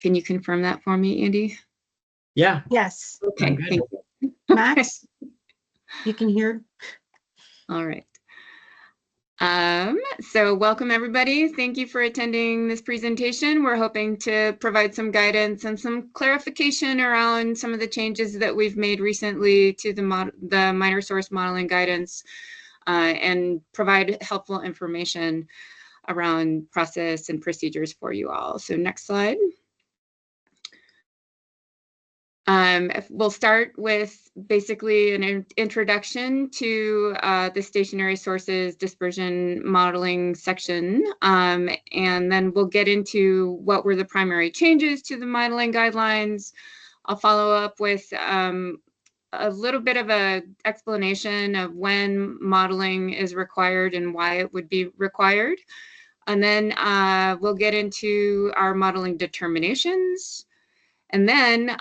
Can you confirm that for me, Andy? Yeah. Yes. Okay, thank you. Max, you can hear? All right. So welcome everybody. Thank you for attending this presentation. We're hoping to provide some guidance and some clarification around some of the changes that we've made recently to the minor source modeling guidance and provide helpful information around process and procedures for you all. So next slide. We'll start with basically an introduction to the stationary sources dispersion modeling section, and then we'll get into what were the primary changes to the modeling guidelines. I'll follow up with a little bit of an explanation of when modeling is required and why it would be required. And then we'll get into our modeling determinations. And then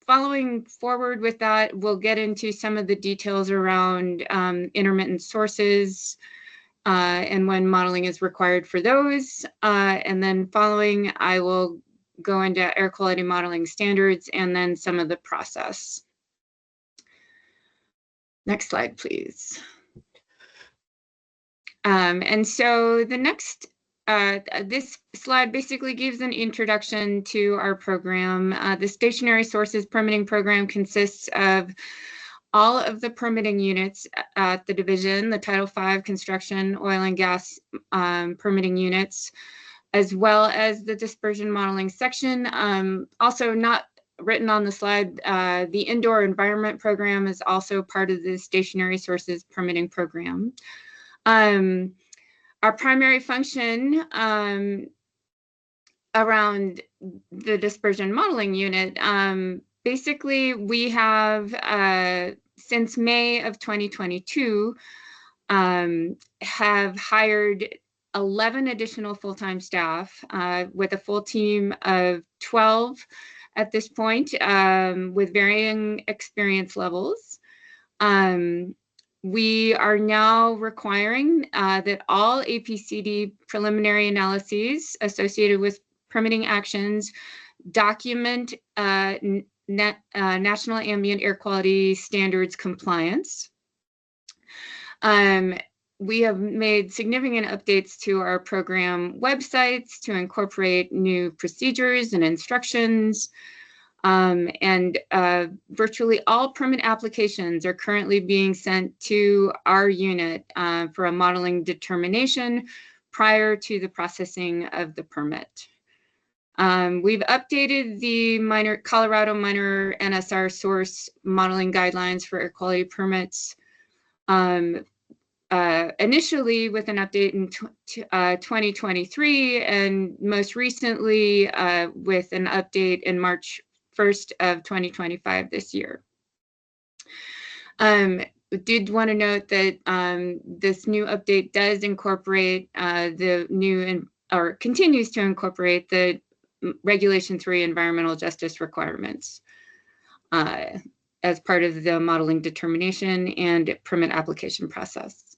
following forward with that, we'll get into some of the details around intermittent sources and when modeling is required for those. And then following, I will go into air quality modeling standards and then some of the process. Next slide, please. And so the next this slide basically gives an introduction to our program. The stationary sources permitting program consists of all of the permitting units at the division, the Title V construction, oil and gas permitting units, as well as the dispersion modeling section. Also not written on the slide, the indoor environment program is also part of the stationary sources permitting program. Our primary function around the dispersion modeling unit, basically we have, since May of 2022, have hired 11 additional full-time staff with a full team of 12 at this point with varying experience levels. We are now requiring that all APCD preliminary analyses associated with permitting actions document National Ambient Air Quality Standards compliance. We have made significant updates to our program websites to incorporate new procedures and instructions. And virtually all permit applications are currently being sent to our unit for a modeling determination prior to the processing of the permit. We've updated the Colorado minor NSR source modeling guidelines for air quality permits, initially with an update in 2023, and most recently with an update in March 1st of 2025 this year. Did want to note that this new update does incorporate the new or continues to incorporate the Regulation 3 environmental justice requirements as part of the modeling determination and permit application process.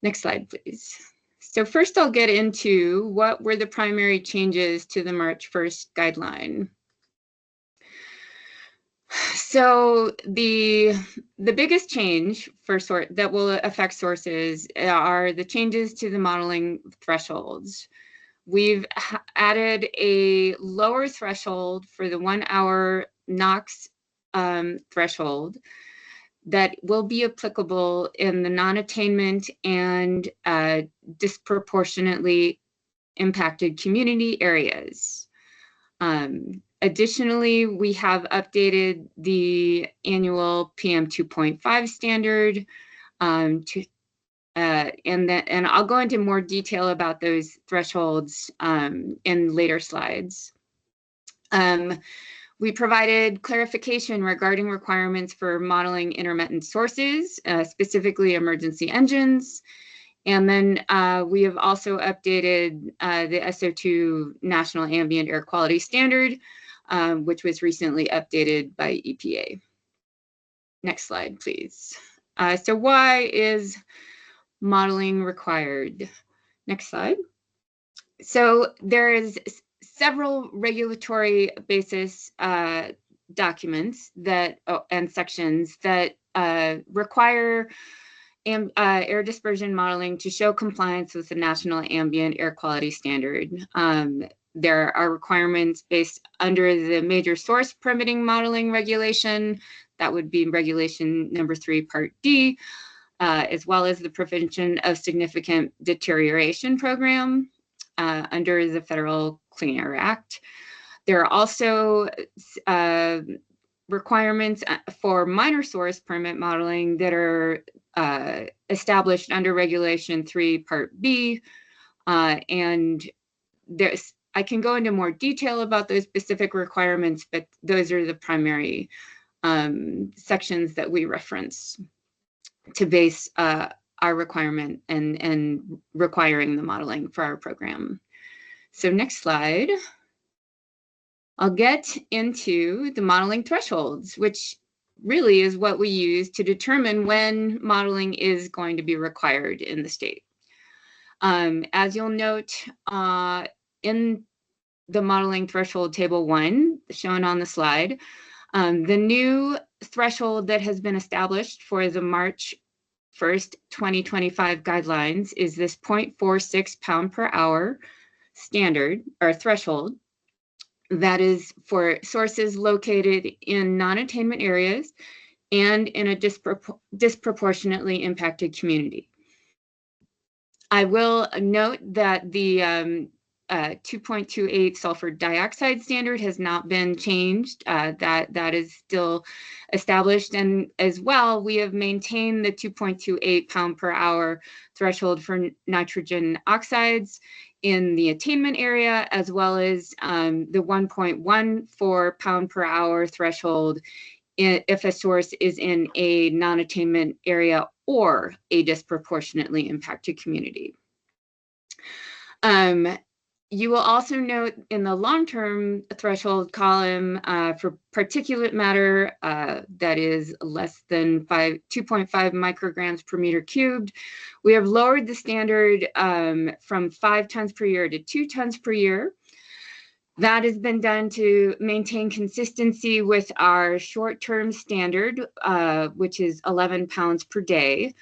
Next slide, please. So first I'll get into what were the primary changes to the March 1st guideline. So the biggest change for that will affect sources are the changes to the modeling thresholds. We've added a lower threshold for the 1 hour NAAQS threshold that will be applicable in the non-attainment and disproportionately impacted community areas. Additionally, we have updated the annual PM 2.5 standard and I'll go into more detail about those thresholds in later slides. We provided clarification regarding requirements for modeling intermittent sources, specifically emergency engines. And then we have also updated the SO2 National Ambient Air Quality Standard, which was recently updated by EPA. Next slide, please. So why is modeling required? Next slide. So there is several regulatory basis documents that and sections that require air dispersion modeling to show compliance with the National Ambient Air Quality Standard. There are requirements based under the Major Source Permitting Modeling Regulation. That would be Regulation number 3, Part D, as well as the Prevention of Significant Deterioration Program under the Federal Clean Air Act. There are also requirements for minor source permit modeling that are established under Regulation 3, Part B, and there's I can go into more detail about those specific requirements, but those are the primary sections that we reference to base our requirement and requiring the modeling for our program. So next slide. I'll get into the modeling thresholds, which really is what we use to determine when modeling is going to be required in the state. As you'll note in the modeling threshold table 1 shown on the slide, the new threshold that has been established for the March 1st, 2025 guidelines is this 0.46 pound per hour standard or threshold. That is for sources located in non-attainment areas and in a disproportionately impacted community. I will note that the 2.28 sulfur dioxide standard has not been changed. That is still established, and as well, we have maintained the 2.28 pound per hour threshold for nitrogen oxides in the attainment area, as well as the 1.14 pound per hour threshold if a source is in a non-attainment area or a disproportionately impacted community. You will also note in the long-term threshold column for particulate matter that is less than 2.5 micrograms per meter cubed, we have lowered the standard from 5 tons per year to 2 tons per year. That has been done to maintain consistency with our short-term standard, which is 11 pounds per day,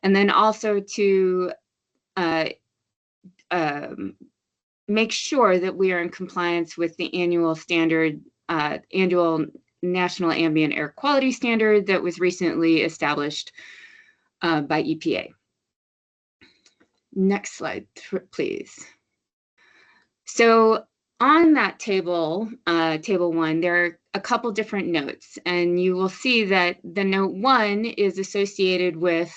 and then also to make sure that we are in compliance with the annual standard, annual National Ambient Air Quality Standard that was recently established by EPA. Next slide, please. So on that table, table 1, there are a couple different notes, and you will see that the note 1 is associated with,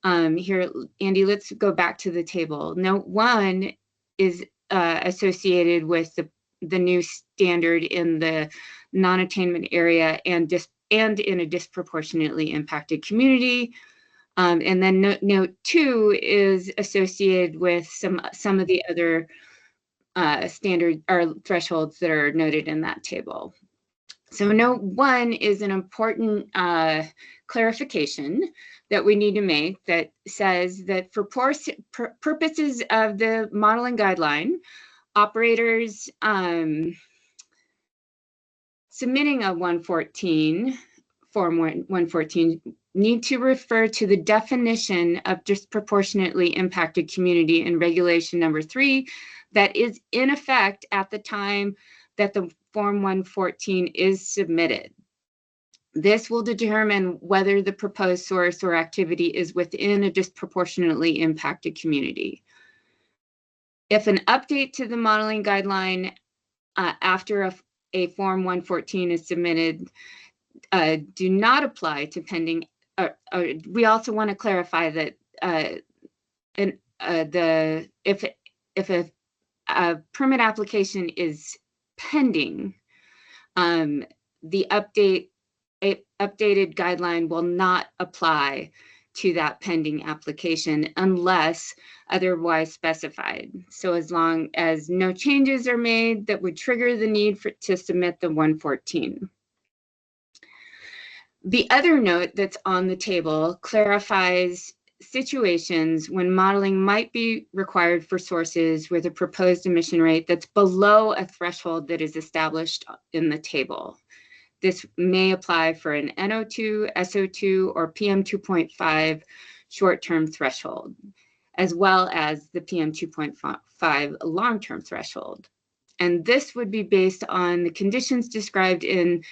here, Andy, let's go back to the table. Note 1 is associated with the new standard in the non-attainment area and in a disproportionately impacted community. And then note 2 is associated with some of the other standard or thresholds that are noted in that table. So note 1 is an important clarification that we need to make that says that for purposes of the modeling guideline, operators submitting a 114, Form 114, need to refer to the definition of disproportionately impacted community in Regulation number 3 that is in effect at the time that the Form 114 is submitted. This will determine whether the proposed source or activity is within a disproportionately impacted community. If an update to the modeling guideline after a Form 114 is submitted do not apply to pending, we also want to clarify that if a permit application is pending, the updated guideline will not apply to that pending application unless otherwise specified. So as long as no changes are made that would trigger the need to submit the 114. The other note that's on the table clarifies situations when modeling might be required for sources with a proposed emission rate that's below a threshold that is established in the table. This may apply for an NO2, SO2, or PM2.5 short-term threshold, as well as the PM2.5 long-term threshold. And this would be based on the conditions described in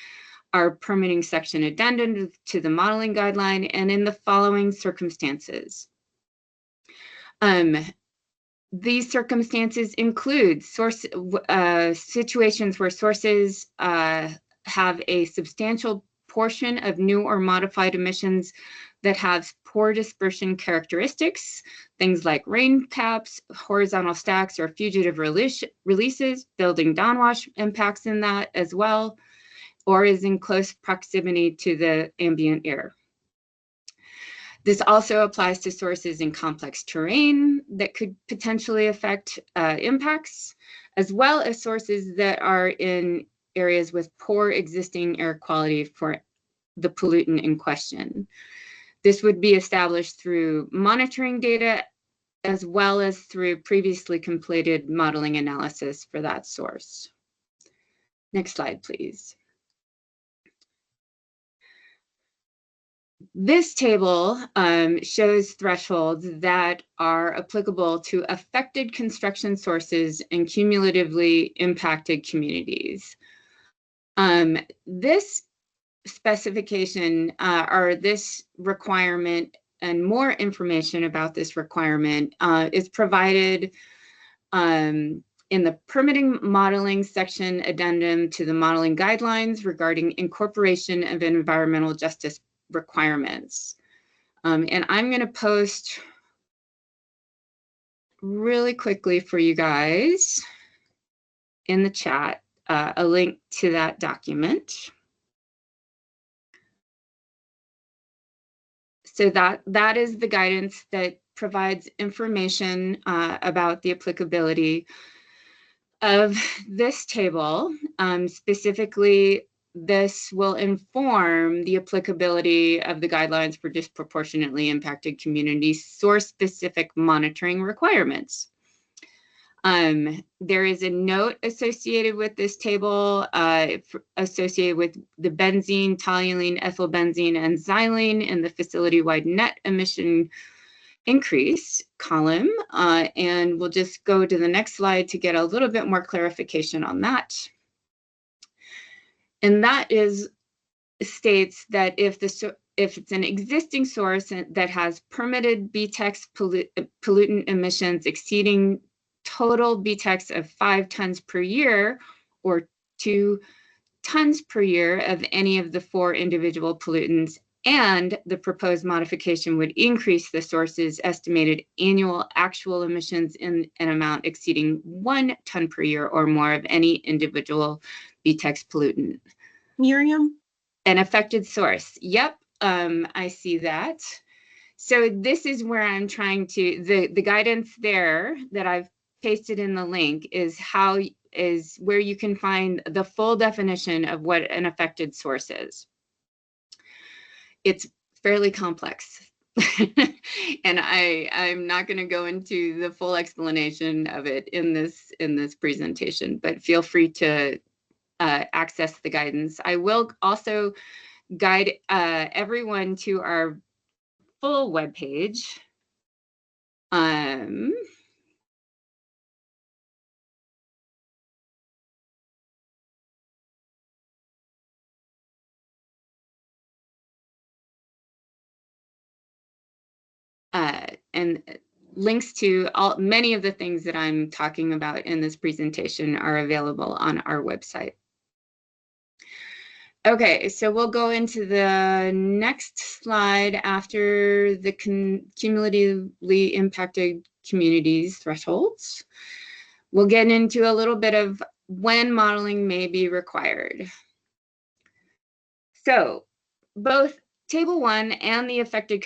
our permitting section addendum to the modeling guideline and in the following circumstances. These circumstances include situations where sources have a substantial portion of new or modified emissions that have poor dispersion characteristics, things like rain caps, horizontal stacks, or fugitive releases, building downwash impacts in that as well, or is in close proximity to the ambient air. This also applies to sources in complex terrain that could potentially affect impacts, as well as sources that are in areas with poor existing air quality for the pollutant in question. This would be established through monitoring data, as well as through previously completed modeling analysis for that source. Next slide, please. This table shows thresholds that are applicable to affected construction sources and cumulatively impacted communities. This specification or this requirement and more information about this requirement is provided in the permitting modeling section addendum to the modeling guidelines regarding incorporation of environmental justice requirements. And I'm going to post really quickly for you guys in the chat a link to that document. So that is the guidance that provides information about the applicability of this table. Specifically, this will inform the applicability of the guidelines for disproportionately impacted communities source-specific monitoring requirements. There is a note associated with this table, associated with the benzene, toluene, ethylbenzene, and xylene in the facility-wide net emission increase column. And we'll just go to the next slide to get a little bit more clarification on that. And that states that if it's an existing source that has permitted BTEX pollutant emissions exceeding total BTEX of 5 tons per year or 2 tons per year of any of the 4 individual pollutants, and the proposed modification would increase the source's estimated annual actual emissions in an amount exceeding 1 ton per year or more of any individual BTEX pollutant. Miriam? An affected source. Yep, I see that. So this is where I'm trying to, the guidance there that I've pasted in the link is where you can find the full definition of what an affected source is. It's fairly complex. And I'm not going to go into the full explanation of it in this presentation, but feel free to access the guidance. I will also guide everyone to our full webpage. And links to many of the things that I'm talking about in this presentation are available on our website. Okay, so we'll go into the next slide after the cumulatively impacted communities thresholds. We'll get into a little bit of when modeling may be required. So both Table 1 and the affected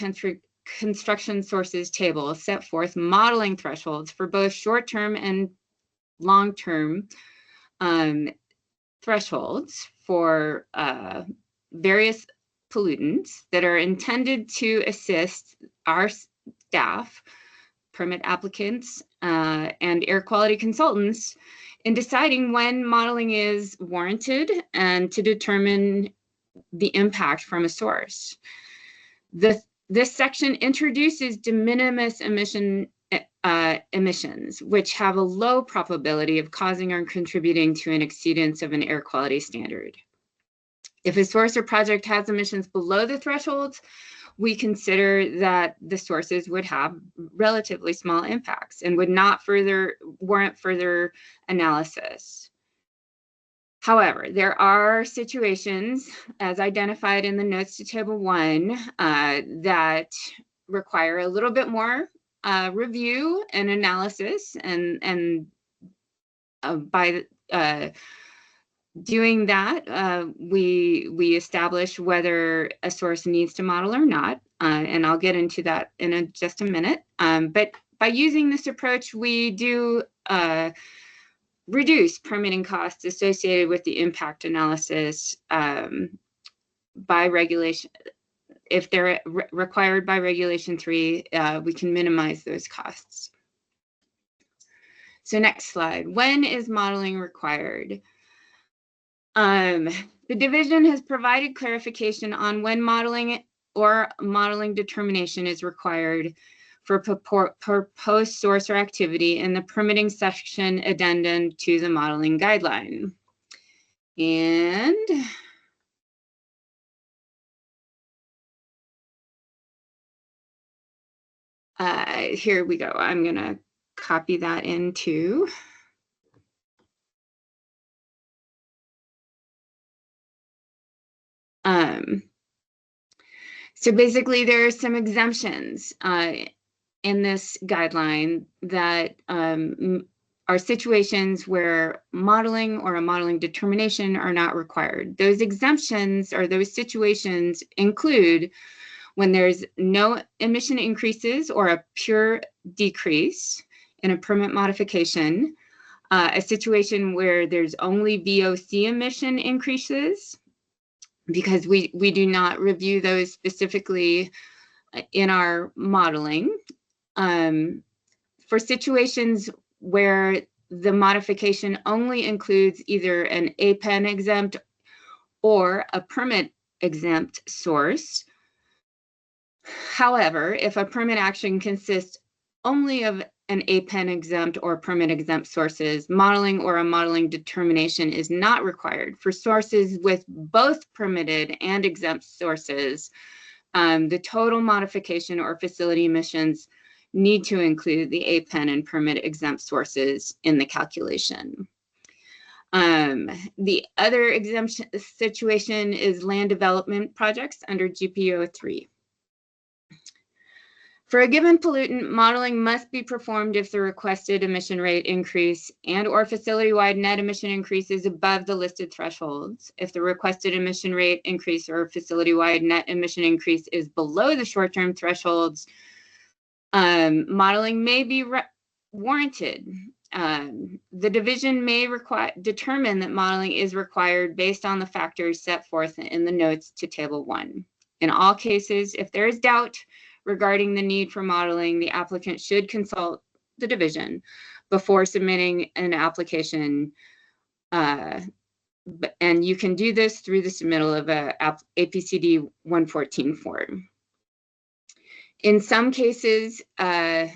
construction sources table set forth modeling thresholds for both short-term and long-term thresholds for various pollutants that are intended to assist our staff, permit applicants, and air quality consultants in deciding when modeling is warranted and to determine the impact from a source. This section introduces de minimis emissions, which have a low probability of causing or contributing to an exceedance of an air quality standard. If a source or project has emissions below the thresholds, we consider that the sources would have relatively small impacts and would not warrant further analysis. However, there are situations, as identified in the notes to Table 1, that require a little bit more review and analysis, and by doing that, we establish whether a source needs to model or not, and I'll get into that in just a minute. But by using this approach, we do reduce permitting costs associated with the impact analysis by regulation. If they're required by Regulation 3, we can minimize those costs. So next slide. When is modeling required? The division has provided clarification on when modeling or modeling determination is required for proposed source or activity in the permitting section addendum to the modeling guideline. And here we go. I'm going to copy that into so basically there are some exemptions in this guideline that are situations where modeling or a modeling determination are not required. Those exemptions or those situations include when there's no emission increases or a pure decrease in a permit modification, a situation where there's only VOC emission increases, because we do not review those specifically in our modeling. For situations where the modification only includes either an APEN exempt or a permit exempt source. However, if a permit action consists only of an APEN exempt or permit exempt sources, modeling or a modeling determination is not required. For sources with both permitted and exempt sources, the total modification or facility emissions need to include the APEN and permit exempt sources in the calculation. The other exemption situation is land development projects under GPO 3. For a given pollutant, modeling must be performed if the requested emission rate increase and or facility-wide net emission increase is above the listed thresholds. If the requested emission rate increase or facility-wide net emission increase is below the short-term thresholds, modeling may be warranted. The division may determine that modeling is required based on the factors set forth in the notes to Table 1. In all cases, if there is doubt regarding the need for modeling, the applicant should consult the division before submitting an application. And you can do this through the submittal of a APCD 114 form. In some cases, a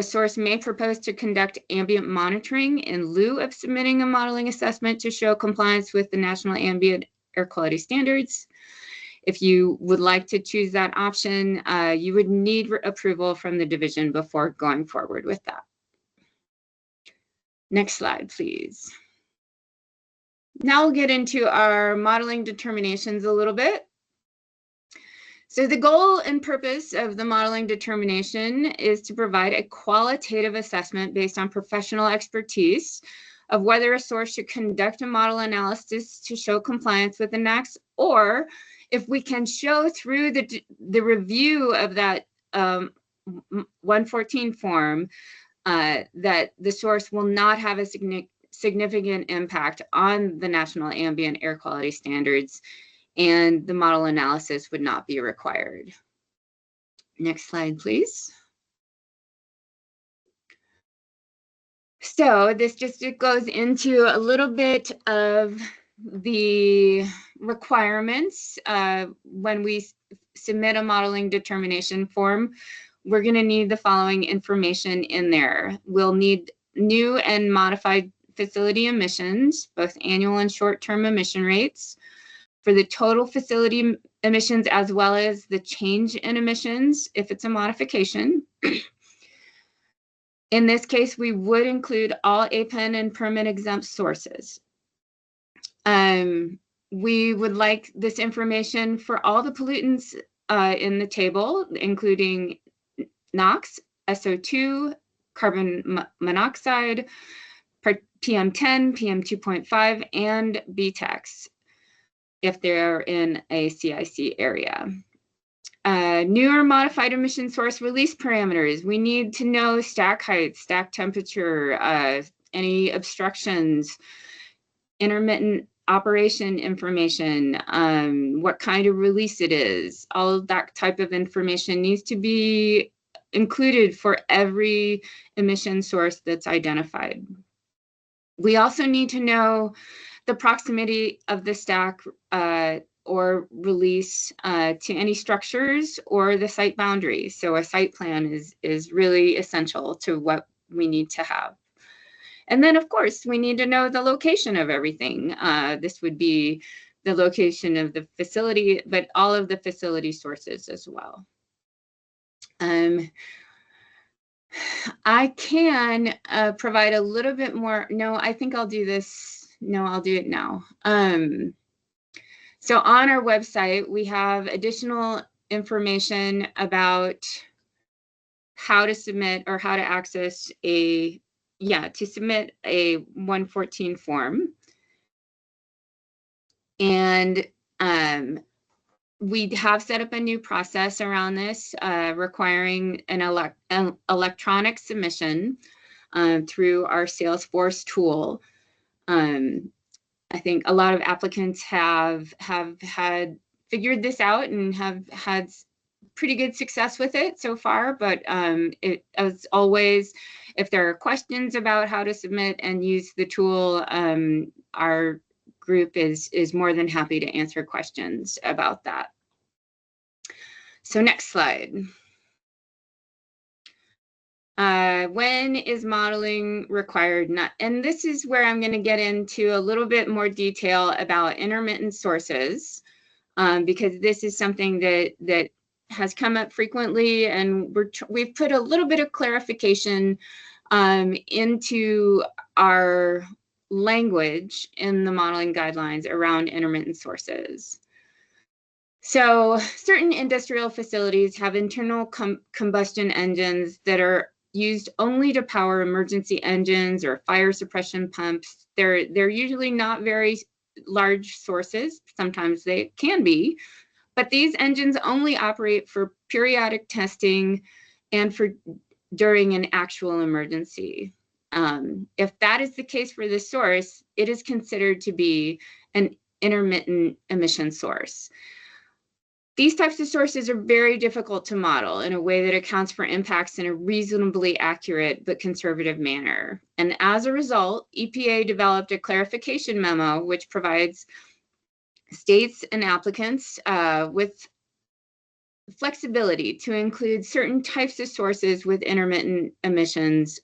source may propose to conduct ambient monitoring in lieu of submitting a modeling assessment to show compliance with the National Ambient Air Quality Standards. If you would like to choose that option, you would need approval from the division before going forward with that. Next slide, please. Now we'll get into our modeling determinations a little bit. So the goal and purpose of the modeling determination is to provide a qualitative assessment based on professional expertise of whether a source should conduct a model analysis to show compliance with the NAAQS, or if we can show through the review of that 114 form that the source will not have a significant impact on the National Ambient Air Quality Standards, and the model analysis would not be required. Next slide, please. So this just goes into a little bit of the requirements. When we submit a modeling determination form, we're going to need the following information in there. We'll need new and modified facility emissions, both annual and short-term emission rates, for the total facility emissions as well as the change in emissions if it's a modification. In this case, we would include all APEN and permit exempt sources. We would like this information for all the pollutants in the table, including NOx, SO2, carbon monoxide, PM10, PM2.5, and BTEX, if they're in a CIC area. New or modified emission source release parameters. We need to know stack height, stack temperature, any obstructions, intermittent operation information, what kind of release it is. All of that type of information needs to be included for every emission source that's identified. We also need to know the proximity of the stack or release to any structures or the site boundary. So a site plan is really essential to what we need to have. And then, of course, we need to know the location of everything. This would be the location of the facility, but all of the facility sources as well. I can provide a little bit more. No, I think I'll do this. No, I'll do it now. So on our website, we have additional information about how to submit or how to access to submit a 114 form. And we have set up a new process around this, requiring an electronic submission through our Salesforce tool. I think a lot of applicants have had figured this out and have had pretty good success with it so far, but it, as always, if there are questions about how to submit and use the tool, our group is more than happy to answer questions about that. So next slide. When is modeling required? And this is where I'm going to get into a little bit more detail about intermittent sources, because this is something that has come up frequently, and we've put a little bit of clarification into our language in the modeling guidelines around intermittent sources. So certain industrial facilities have internal combustion engines that are used only to power emergency engines or fire suppression pumps. They're usually not very large sources. Sometimes they can be, but these engines only operate for periodic testing and for during an actual emergency. If that is the case for this source, it is considered to be an intermittent emission source. These types of sources are very difficult to model in a way that accounts for impacts in a reasonably accurate but conservative manner. And as a result, EPA developed a clarification memo which provides states and applicants with flexibility to include certain types of sources with intermittent emissions,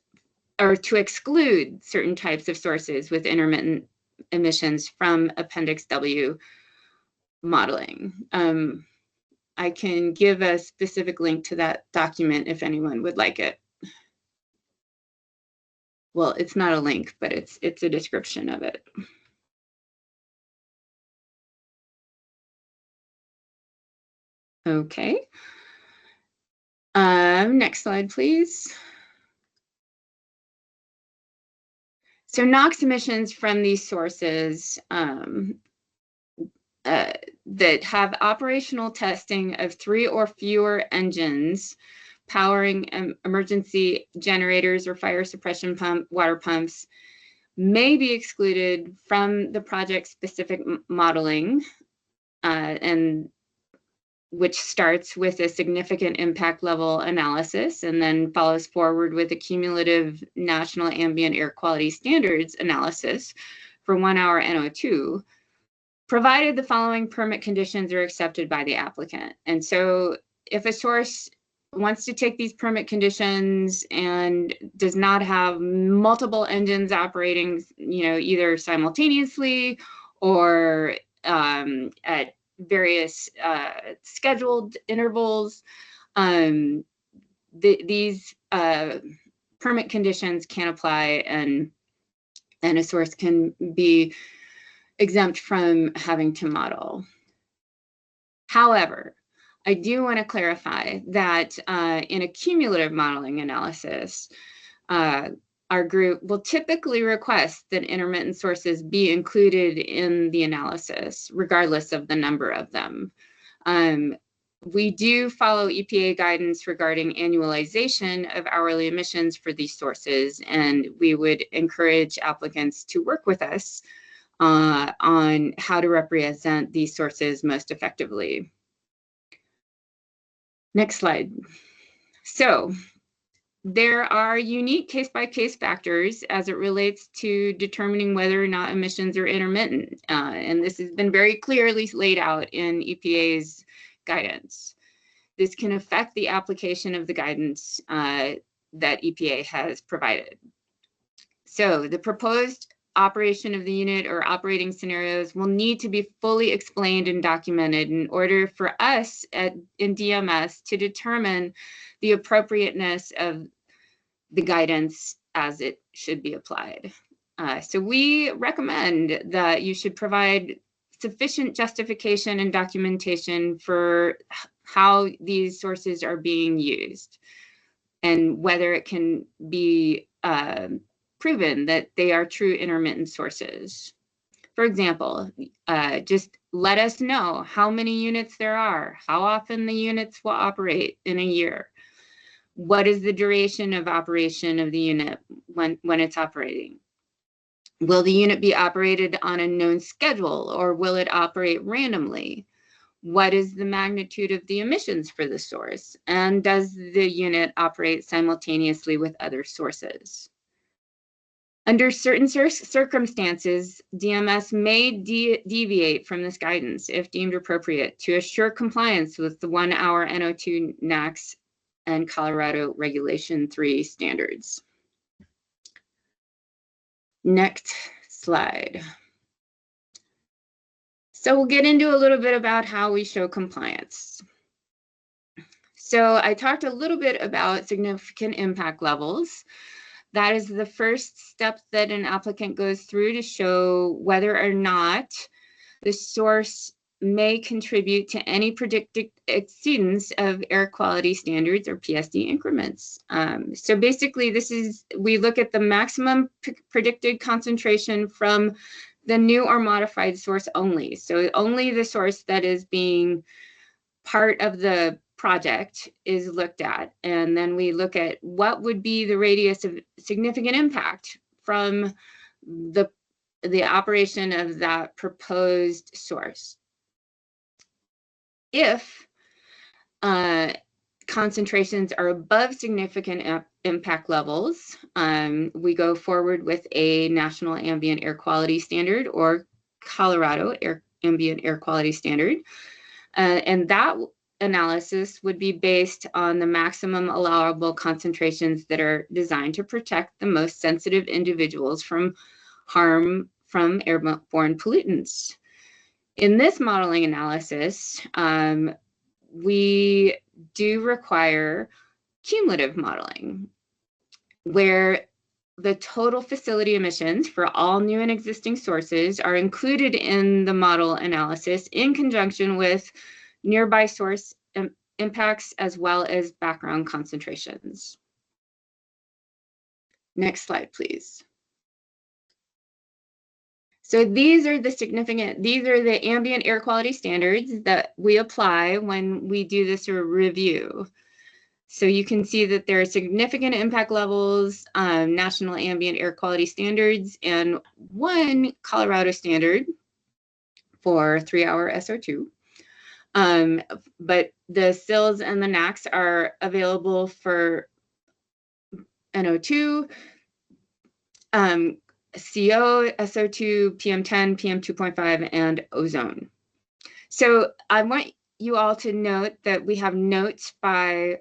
or to exclude certain types of sources with intermittent emissions from Appendix W modeling. I can give a specific link to that document if anyone would like it. Well, it's not a link, but it's a description of it. Okay. Next slide, please. So NOx emissions from these sources that have operational testing of 3 or fewer engines powering emergency generators or fire suppression water pumps may be excluded from the project-specific modeling. And which starts with a significant impact level analysis and then follows forward with a cumulative national ambient air quality standards analysis for 1 hour NO2, provided the following permit conditions are accepted by the applicant. And so if a source wants to take these permit conditions and does not have multiple engines operating, either simultaneously or at various scheduled intervals, these permit conditions can apply, and a source can be exempt from having to model. However, I do want to clarify that in a cumulative modeling analysis, our group will typically request that intermittent sources be included in the analysis, regardless of the number of them. We do follow EPA guidance regarding annualization of hourly emissions for these sources, and we would encourage applicants to work with us on how to represent these sources most effectively. Next slide. So there are unique case-by-case factors as it relates to determining whether or not emissions are intermittent. And this has been very clearly laid out in EPA's guidance. This can affect the application of the guidance that EPA has provided. So the proposed operation of the unit or operating scenarios will need to be fully explained and documented in order for us in DMS to determine the appropriateness of the guidance as it should be applied. So we recommend that you should provide sufficient justification and documentation for how these sources are being used and whether it can be proven that they are true intermittent sources. For example, just let us know how many units there are, how often the units will operate in a year. What is the duration of operation of the unit when it's operating? Will the unit be operated on a known schedule or will it operate randomly? What is the magnitude of the emissions for the source? And does the unit operate simultaneously with other sources? Under certain circumstances, DMS may deviate from this guidance if deemed appropriate to assure compliance with the 1 hour NO2 NAAQS and Colorado Regulation 3 standards. Next slide. So we'll get into a little bit about how we show compliance. So I talked a little bit about significant impact levels. That is the first step that an applicant goes through to show whether or not the source may contribute to any predicted exceedance of air quality standards or PSD increments. So basically we look at the maximum predicted concentration from the new or modified source only. So only the source that is being part of the project is looked at. And then we look at what would be the radius of significant impact from the operation of that proposed source. If concentrations are above significant impact levels, we go forward with a national ambient air quality standard or Colorado ambient air quality standard. And that analysis would be based on the maximum allowable concentrations that are designed to protect the most sensitive individuals from harm from airborne pollutants. In this modeling analysis, we do require cumulative modeling, where the total facility emissions for all new and existing sources are included in the model analysis in conjunction with nearby source impacts as well as background concentrations. Next slide, please. So these are the ambient air quality standards that we apply when we do this review. So you can see that there are significant impact levels, national ambient air quality standards, and one Colorado standard for 3 hour SO2. But the SILs and the NAAQS are available for NO2, CO, SO2, PM10, PM2.5, and ozone. So I want you all to note that we have notes by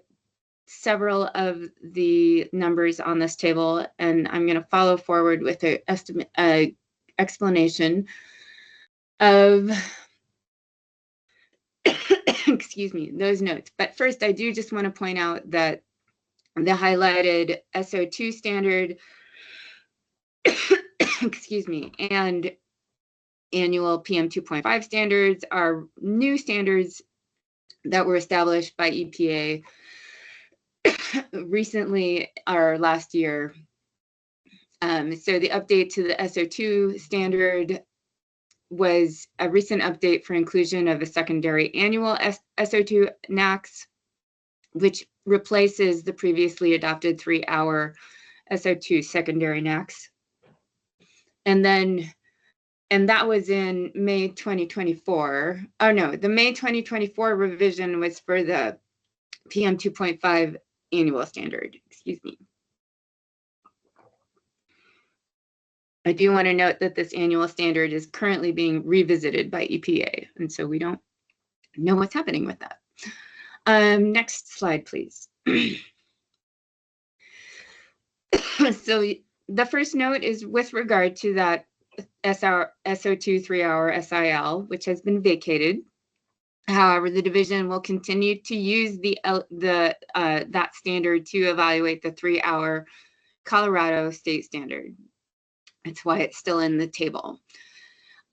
several of the numbers on this table, and I'm going to follow forward with an explanation of excuse me, those notes. But first, I do just want to point out that the highlighted SO2 standard excuse me, and annual PM2.5 standards are new standards that were established by EPA recently or last year. So the update to the SO2 standard was a recent update for inclusion of a secondary annual SO2 NAAQS, which replaces the previously adopted 3-hour SO2 secondary NAAQS. And that was in May 2024. Oh no, the May 2024 revision was for the PM 2.5 annual standard, excuse me. I do want to note that this annual standard is currently being revisited by EPA, and so we don't know what's happening with that. Next slide, please. So the first note is with regard to that SO2 3-hour SIL, which has been vacated. However, the division will continue to use that standard to evaluate the 3-hour Colorado state standard. That's why it's still in the table.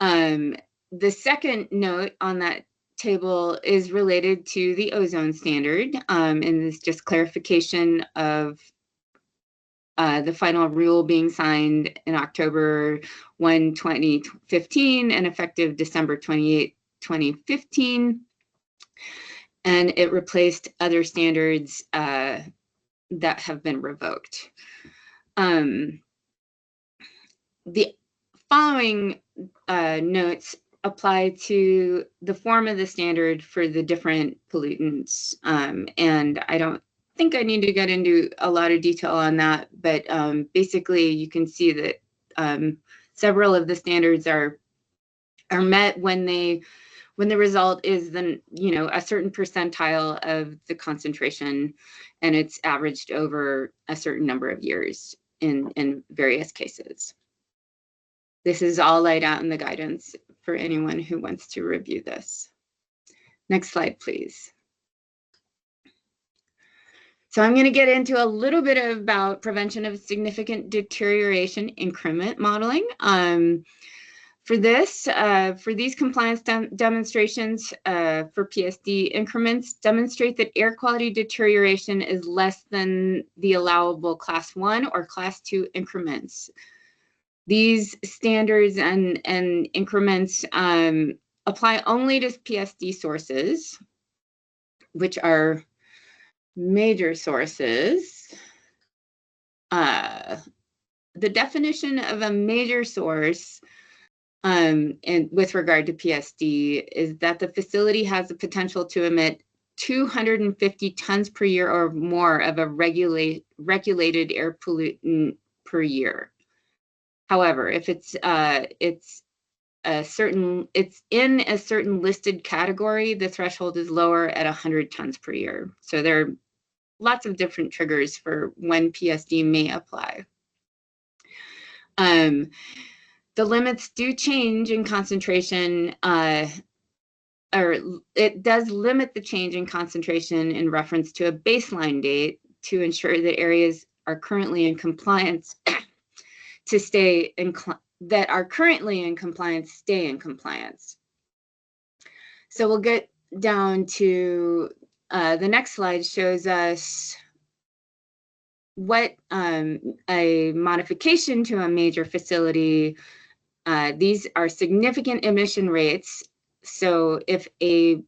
The second note on that table is related to the ozone standard, and it's just clarification of the final rule being signed in October 1, 2015 and effective December 28, 2015. And it replaced other standards that have been revoked. The following notes apply to the form of the standard for the different pollutants. And I don't think I need to get into a lot of detail on that, but basically you can see that several of the standards are met when the result is then, a certain percentile of the concentration, and it's averaged over a certain number of years in various cases. This is all laid out in the guidance for anyone who wants to review this. Next slide, please. So I'm going to get into a little bit about prevention of significant deterioration increment modeling. For these compliance demonstrations for PSD increments, demonstrate that air quality deterioration is less than the allowable Class 1 or Class 2 increments. These standards and increments apply only to PSD sources, which are major sources. The definition of a major source and with regard to PSD is that the facility has the potential to emit 250 tons per year or more of a regulated air pollutant per year. However, if it's in a certain listed category, the threshold is lower at 100 tons per year. So there are lots of different triggers for when PSD may apply. The limits do change in concentration, or it does limit the change in concentration in reference to a baseline date to ensure that areas are currently in compliance stay in compliance. So we'll get down to the next slide shows us what a modification to a major facility, these are significant emission rates. So if a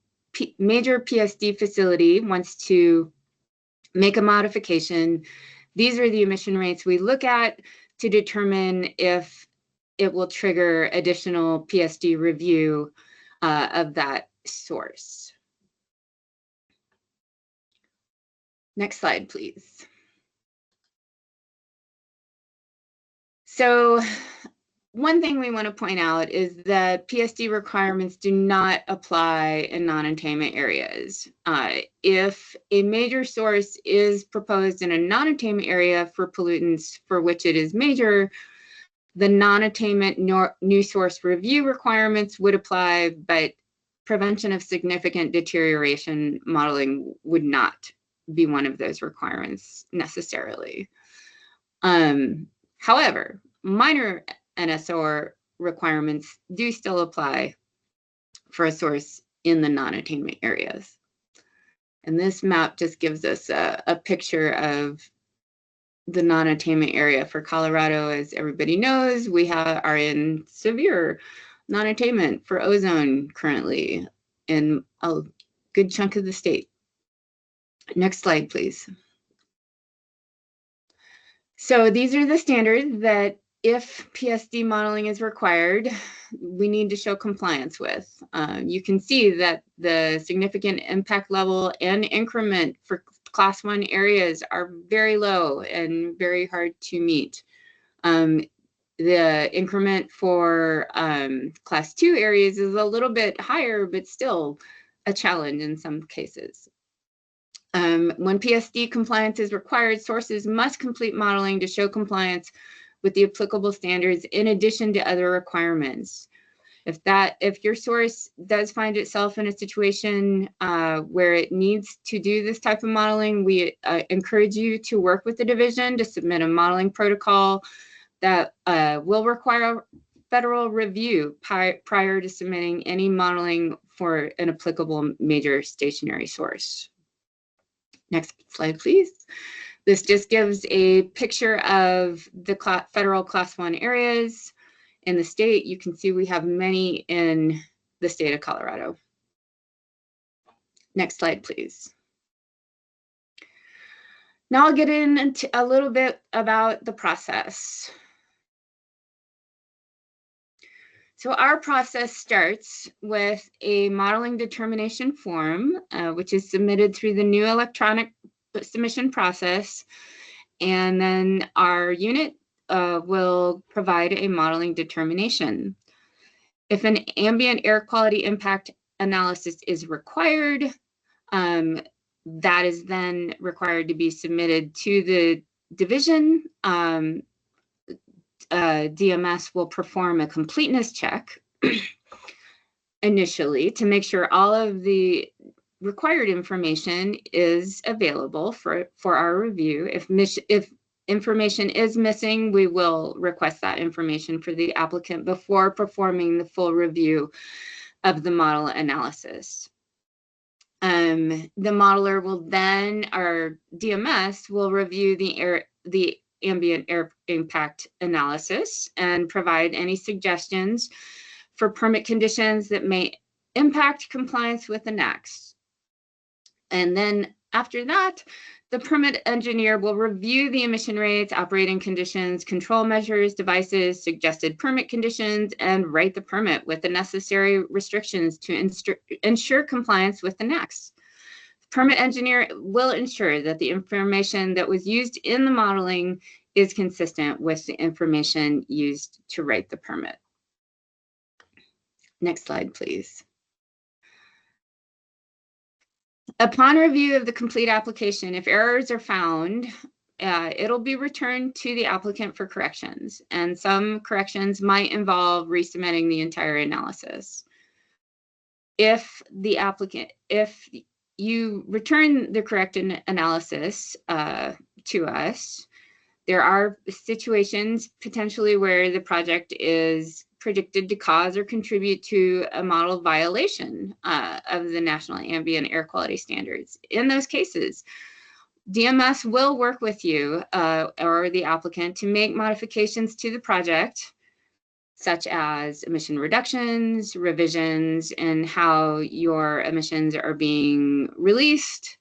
major PSD facility wants to make a modification, these are the emission rates we look at to determine if it will trigger additional PSD review of that source. Next slide, please. So one thing we want to point out is that PSD requirements do not apply in non-attainment areas. If a major source is proposed in a non-attainment area for pollutants for which it is major, the non-attainment new source review requirements would apply, but prevention of significant deterioration modeling would not be one of those requirements necessarily. However, minor NSOR requirements do still apply for a source in the non-attainment areas. And this map just gives us a picture of the non-attainment area for Colorado. As everybody knows, we are in severe non-attainment for ozone currently in a good chunk of the state. Next slide, please. So these are the standards that if PSD modeling is required, we need to show compliance with. You can see that the significant impact level and increment for class 1 areas are very low and very hard to meet. The increment for class 2 areas is a little bit higher, but still a challenge in some cases. When PSD compliance is required, sources must complete modeling to it with the applicable standards in addition to other requirements. If your source does find itself in a situation where it needs to do this type of modeling, we encourage you to work with the division to submit a modeling protocol that will require federal review prior to submitting any modeling for an applicable major stationary source. Next slide, please. This just gives a picture of the federal class 1 areas in the state. You can see we have many in the state of Colorado. Next slide, please. Now I'll get into a little bit about the process. So our process starts with a modeling determination form, which is submitted through the new electronic submission process. And then our unit will provide a modeling determination. If an ambient air quality impact analysis is required, that is then required to be submitted to the division. DMS will perform a completeness check initially to make sure all of the required information is available for our review. If information is missing, we will request that information for the applicant before performing the full review of the model analysis. The modeler will then, our DMS will review the ambient air impact analysis and provide any suggestions for permit conditions that may impact compliance with the NAAQS. And then after that, the permit engineer will review the emission rates, operating conditions, control measures, devices, suggested permit conditions, and write the permit with the necessary restrictions to ensure compliance with the NAAQS. The permit engineer will ensure that the information that was used in the modeling is consistent with the information used to write the permit. Next slide, please. Upon review of the complete application, if errors are found, it'll be returned to the applicant for corrections, and some corrections might involve resubmitting the entire analysis. If you return the corrected analysis to us, there are situations potentially where the project is predicted to cause or contribute to a model violation of the National Ambient Air Quality Standards. In those cases, DMS will work with you or the applicant to make modifications to the project, such as emission reductions, revisions, and how your emissions are being released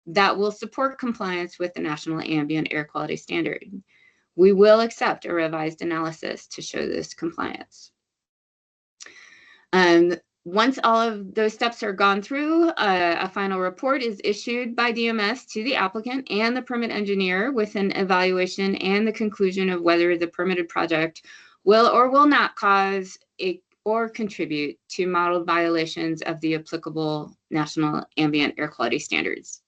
that will support compliance with the National Ambient Air Quality Standard. We will accept a revised analysis to show this compliance. Once all of those steps are gone through, a final report is issued by DMS to the applicant and the permit engineer with an evaluation and the conclusion of whether the permitted project will or will not cause or contribute to modeled violations of the applicable national ambient air quality standards.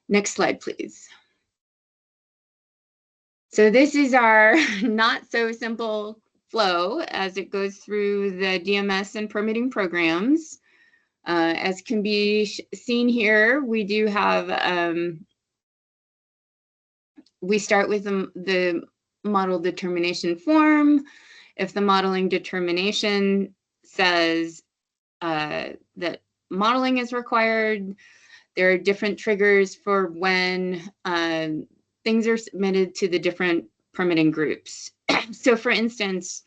Next slide, please. So this is our not so simple flow as it goes through the DMS and permitting programs. As can be seen here, we do have, we start with the model determination form. If the modeling determination says that modeling is required, there are different triggers for when things are submitted to the different permitting groups. So for instance,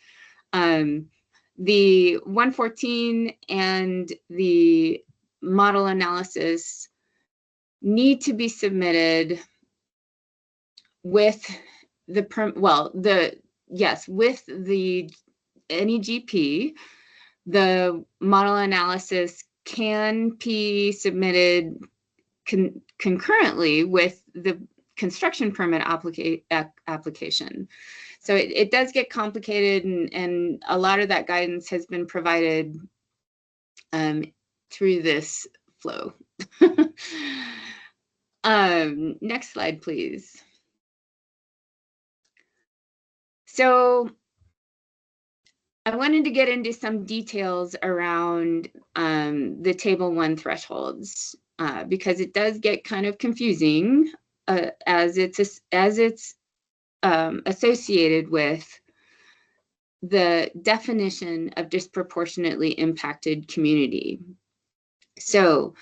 the 114 and the model analysis need to be submitted with the with the NEGP. The model analysis can be submitted concurrently with the construction permit application. So it does get complicated, and a lot of that guidance has been provided through this flow. Next slide, please. So I wanted to get into some details around the Table 1 thresholds because it does get kind of confusing as it's associated with the definition of disproportionately impacted community. So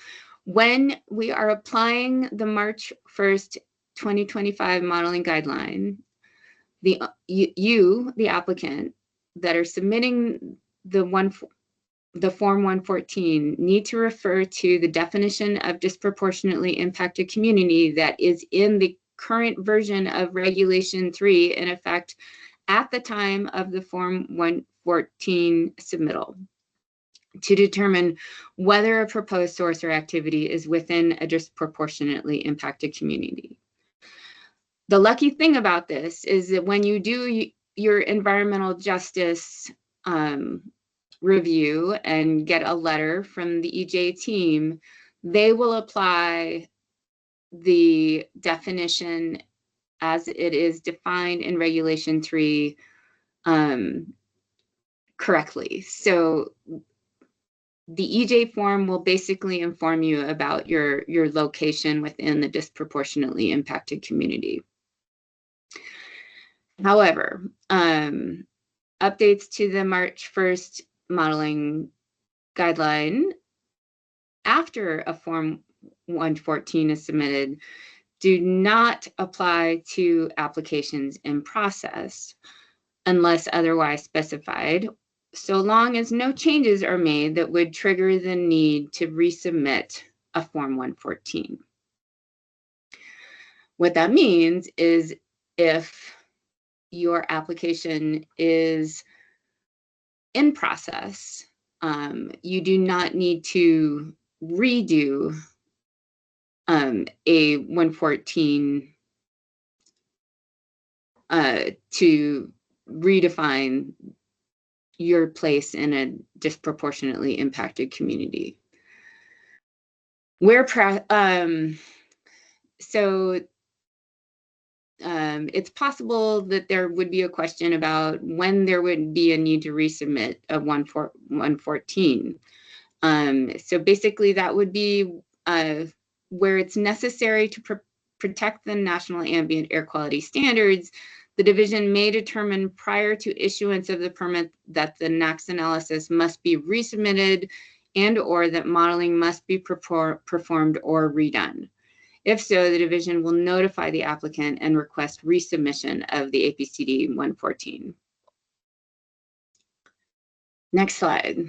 when we are applying the March 1st, 2025 modeling guideline, the applicant, that are submitting the Form 114 need to refer to the definition of disproportionately impacted community that is in the current version of Regulation 3 in effect at the time of the Form 114 submittal to determine whether a proposed source or activity is within a disproportionately impacted community. The lucky thing about this is that when you do your environmental justice review and get a letter from the EJ team, they will apply the definition as it is defined in Regulation 3 correctly. So the EJ form will basically inform you about your location within the disproportionately impacted community. However, updates to the March 1st modeling guideline after a Form 114 is submitted do not apply to applications in process unless otherwise specified, so long as no changes are made that would trigger the need to resubmit a Form 114. What that means is if your application is in process, you do not need to redo a 114 to redefine your place in a disproportionately impacted community. It's possible that there would be a question about when there would be a need to resubmit a 114. So basically that would be where it's necessary to protect the national ambient air quality standards. The division may determine prior to issuance of the permit that the NAAQS analysis must be resubmitted and/or that modeling must be performed or redone. If so, the division will notify the applicant and request resubmission of the APCD 114. Next slide.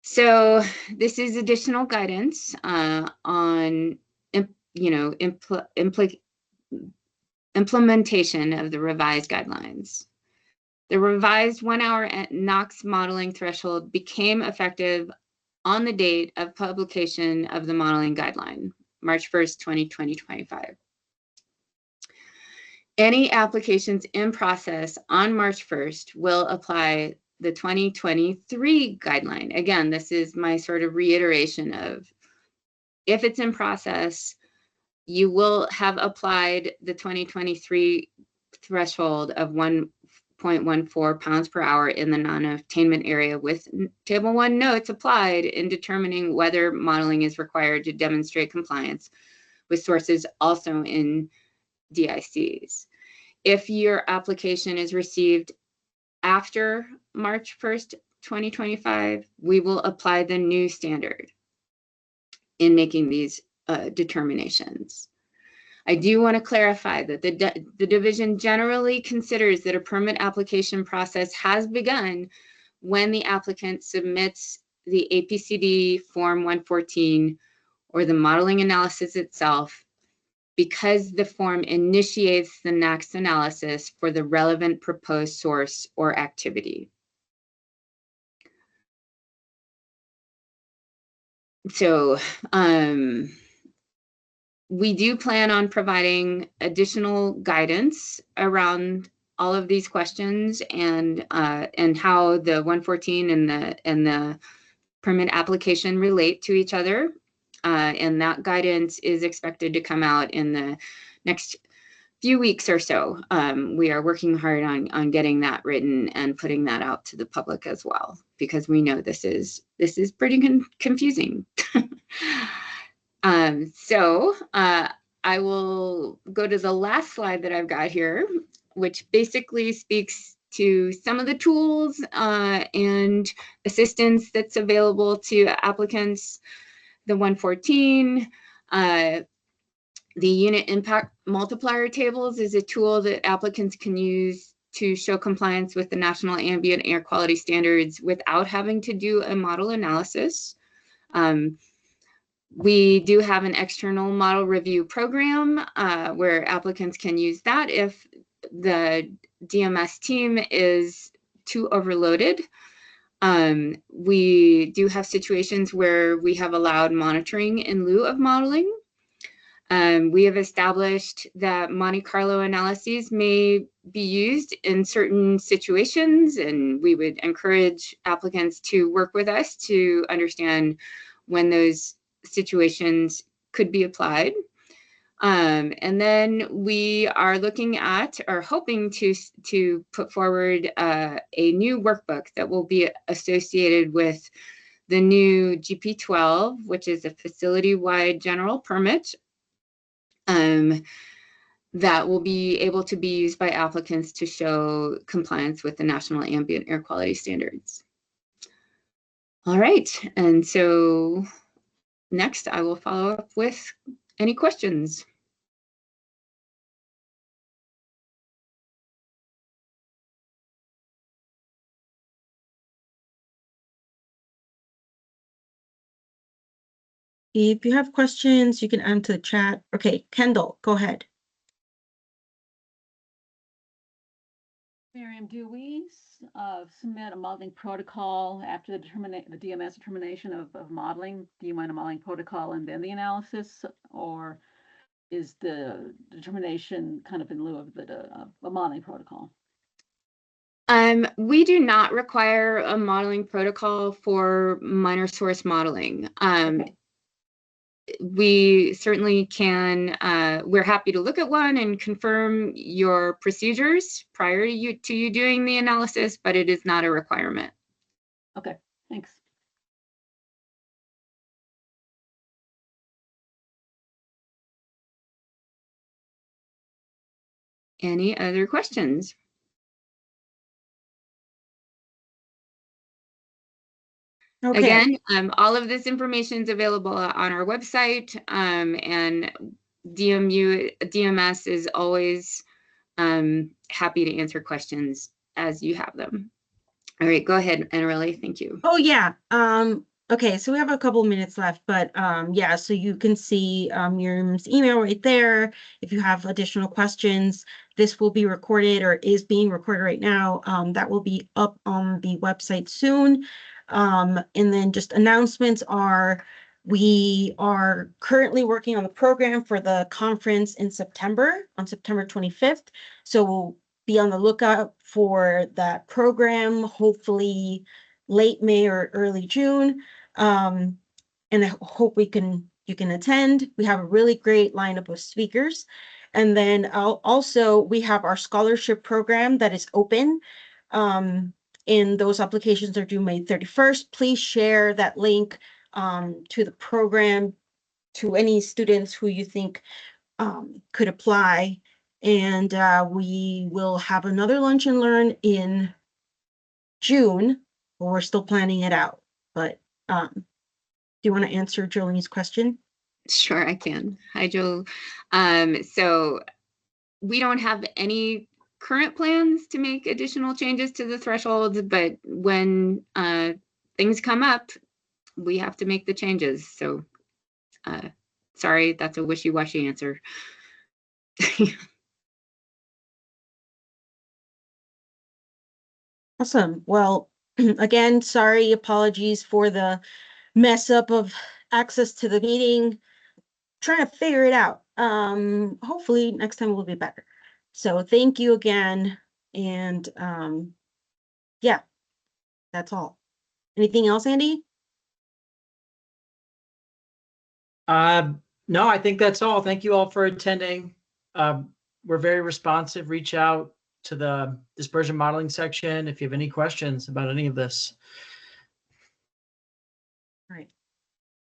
So this is additional guidance on implementation of the revised guidelines. The revised 1 hour NAAQS modeling threshold became effective on the date of publication of the modeling guideline, March 1st, 2025. Any applications in process on March 1st will apply the 2023 guideline. Again, this is my sort of reiteration of, if it's in process, you will have applied the 2023 threshold of 1.14 pounds per hour in the non-attainment area, with Table 1 notes applied in determining whether modeling is required to demonstrate compliance with sources also in DICs. If your application is received after March 1st, 2025, we will apply the new standard in making these determinations. I do want to clarify that the division generally considers that a permit application process has begun when the applicant submits the APCD Form 114 or the modeling analysis itself, because the form initiates the NAAQS analysis for the relevant proposed source or activity. So we do plan on providing additional guidance around all of these questions and how the 114 and the permit application relate to each other. And that guidance is expected to come out in the next few weeks or so. We are working hard on getting that written and putting that out to the public as well, because we know this is pretty confusing. So I will go to the last slide that I've got here, which basically speaks to some of the tools and assistance that's available to applicants. The 114, the unit impact multiplier tables is a tool that applicants can use to show compliance with the National Ambient Air Quality Standards without having to do a model analysis. We do have an external model review program where applicants can use that if the DMS team is too overloaded. We do have situations where we have allowed monitoring in lieu of modeling. We have established that Monte Carlo analyses may be used in certain situations, and we would encourage applicants to work with us to understand when those situations could be applied. And then we are looking at, or hoping to put forward a new workbook that will be associated with the new GP12, which is a facility-wide general permit that will be able to be used by applicants to show compliance with the National Ambient Air Quality Standards. All right, and so next I will follow up with any questions. If you have questions, you can enter the chat. Okay, Kendall, go ahead. Miriam, do we submit a modeling protocol after the DMS determination of modeling, DMS modeling protocol, and then the analysis, or is the determination kind of in lieu of a modeling protocol? We do not require a modeling protocol for minor source modeling. Okay. We certainly can, we're happy to look at one and confirm your procedures prior to you doing the analysis, but it is not a requirement. Okay, thanks. Any other questions? Okay. Again, all of this information is available on our website, and DMS is always happy to answer questions as you have them. All right, go ahead, Anarelli. Thank you. Oh yeah, Okay, so we have a couple minutes left, but yeah, so you can see Miriam's email right there. If you have additional questions, this will be recorded or is being recorded right now. That will be up on the website soon. And then just announcements are, we are currently working on the program for the conference in September, on September 25th. So we'll be on the lookout for that program, hopefully late May or early June. And I hope you can attend. We have a really great lineup of speakers. And then also we have our scholarship program that is open. And those applications are due May 31st. Please share that link to the program to any students who you think could apply. And we will have another lunch and learn in June, but we're still planning it out. But do you want to answer Jolene's question? Sure, I can. Hi, Joel. So we don't have any current plans to make additional changes to the thresholds, but when things come up, we have to make the changes. So sorry, that's a wishy-washy answer. Awesome. Well, again, sorry, apologies for the mess up of access to the meeting. Trying to figure it out. Hopefully next time will be better. So thank you again. And yeah, that's all. Anything else, Andy? No, I think that's all. Thank you all for attending. We're very responsive. Reach out to the dispersion modeling section if you have any questions about any of this. All right.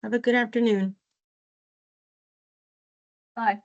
Have a good afternoon. Bye.